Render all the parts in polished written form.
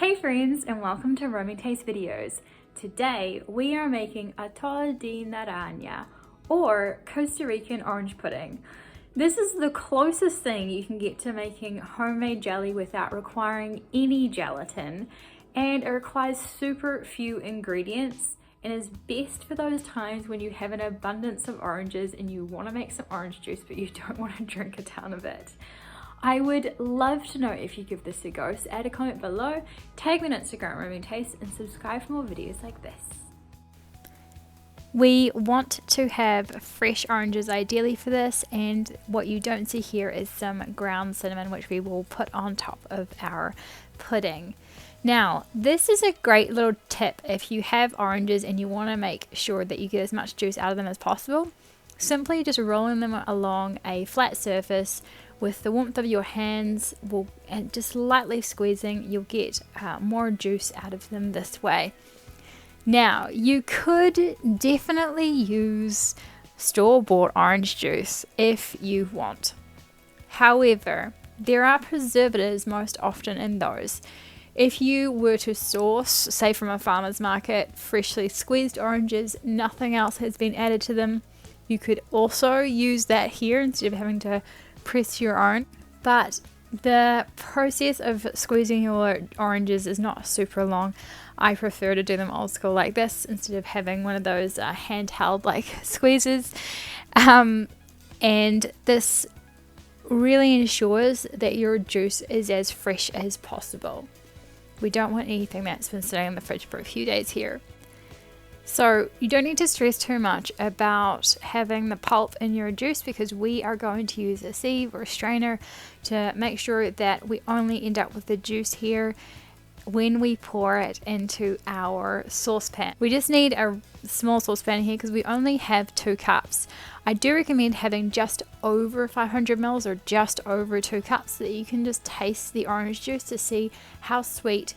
Hey friends, and welcome to Roaming Taste videos. Today we are making atole de naranja, or Costa Rican orange pudding. This is the closest thing you can get to making homemade jelly without requiring any gelatin, and it requires super few ingredients and is best for those times when you have an abundance of oranges and you want to make some orange juice but you don't want to drink a ton of it. I would love to know if you give this a go, so add a comment below, tag me on Instagram Roaming Taste, and subscribe for more videos like this. We want to have fresh oranges ideally for this, and what you don't see here is some ground cinnamon which we will put on top of our pudding. Now, this is a great little tip if you have oranges and you want to make sure that you get as much juice out of them as possible. Simply just rolling them along a flat surface with the warmth of your hands and just lightly squeezing, you'll get more juice out of them this way. Now, you could definitely use store-bought orange juice if you want. However, there are preservatives most often in those. If you were to source, say from a farmer's market, freshly squeezed oranges, nothing else has been added to them, you could also use that here instead of having to press your own. But the process of squeezing your oranges is not super long. I prefer to do them old school like this instead of having one of those handheld like squeezes. And this really ensures that your juice is as fresh as possible. We don't want anything that's been sitting in the fridge for a few days here. So you don't need to stress too much about having the pulp in your juice, because we are going to use a sieve or a strainer to make sure that we only end up with the juice here when we pour it into our saucepan. We just need a small saucepan here because we only have 2 cups. I do recommend having just over 500 ml or just over 2 cups so that you can just taste the orange juice to see how sweet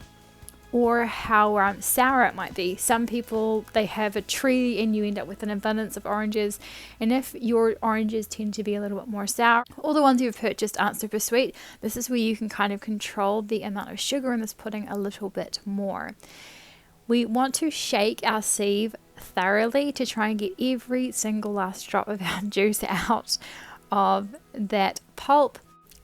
or how sour it might be. Some people, they have a tree and you end up with an abundance of oranges, and if your oranges tend to be a little bit more sour, or the ones you've purchased aren't super sweet, this is where you can kind of control the amount of sugar in this pudding a little bit more. We want to shake our sieve thoroughly to try and get every single last drop of our juice out of that pulp.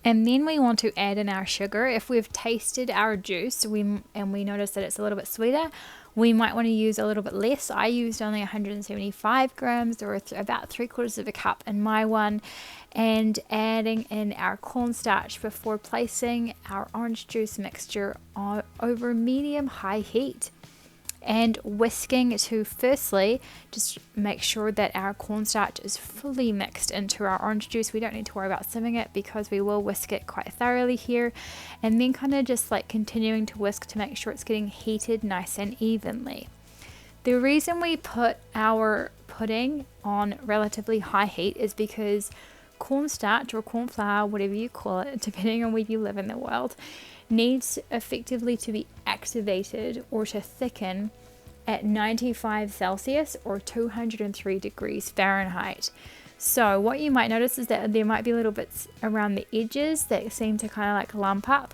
And then we want to add in our sugar. If we've tasted our juice and we notice that it's a little bit sweeter, we might want to use a little bit less. I used only 175 grams, or about 3/4 of a cup in my one, and adding in our cornstarch before placing our orange juice mixture over medium-high heat. And whisking to firstly just make sure that our cornstarch is fully mixed into our orange juice. We don't need to worry about simming it because we will whisk it quite thoroughly here, and then kind of just like continuing to whisk to make sure it's getting heated nice and evenly. The reason we put our pudding on relatively high heat is because cornstarch or corn flour, whatever you call it, depending on where you live in the world, needs effectively to be activated or to thicken at 95 Celsius or 203 degrees Fahrenheit. So what you might notice is that there might be little bits around the edges that seem to kind of like lump up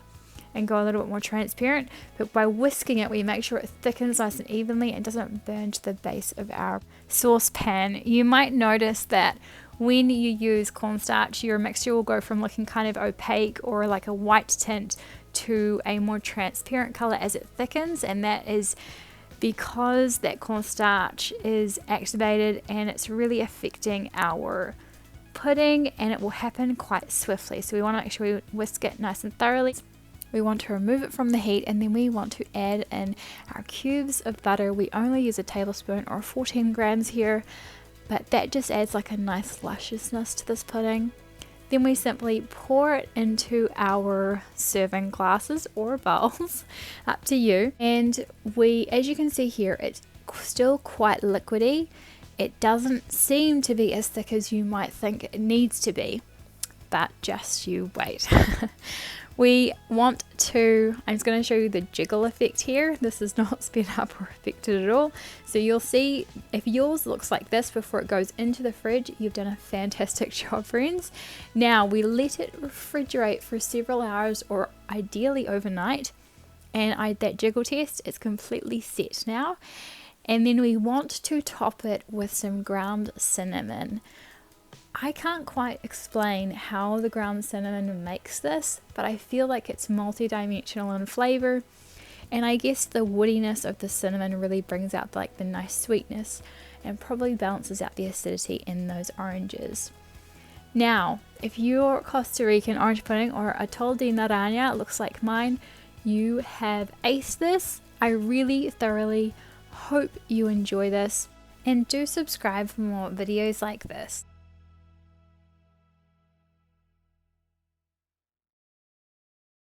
and go a little bit more transparent, but by whisking it we make sure it thickens nice and evenly and doesn't burn to the base of our saucepan. You might notice that when you use cornstarch, your mixture will go from looking kind of opaque or like a white tint to a more transparent color as it thickens, and that is because that cornstarch is activated and it's really affecting our pudding, and it will happen quite swiftly. So we want to make sure we whisk it nice and thoroughly. We want to remove it from the heat, and then we want to add in our cubes of butter. We only use a tablespoon or 14 grams here, but that just adds like a nice lusciousness to this pudding. Then we simply pour it into our serving glasses or bowls, up to you. And as you can see here, it's still quite liquidy. It doesn't seem to be as thick as you might think it needs to be, but just you wait. We want to, I'm just going to show you the jiggle effect here. This is not sped up or affected at all. So you'll see if yours looks like this before it goes into the fridge, you've done a fantastic job, friends. Now we let it refrigerate for several hours or ideally overnight. and that jiggle test, it's completely set now. And then we want to top it with some ground cinnamon. I can't quite explain how the ground cinnamon makes this, but I feel like it's multi-dimensional in flavor, and I guess the woodiness of the cinnamon really brings out like the nice sweetness and probably balances out the acidity in those oranges. Now, if your Costa Rican orange pudding or atol de naranja looks like mine, you have aced this. I really thoroughly hope you enjoy this, and do subscribe for more videos like this.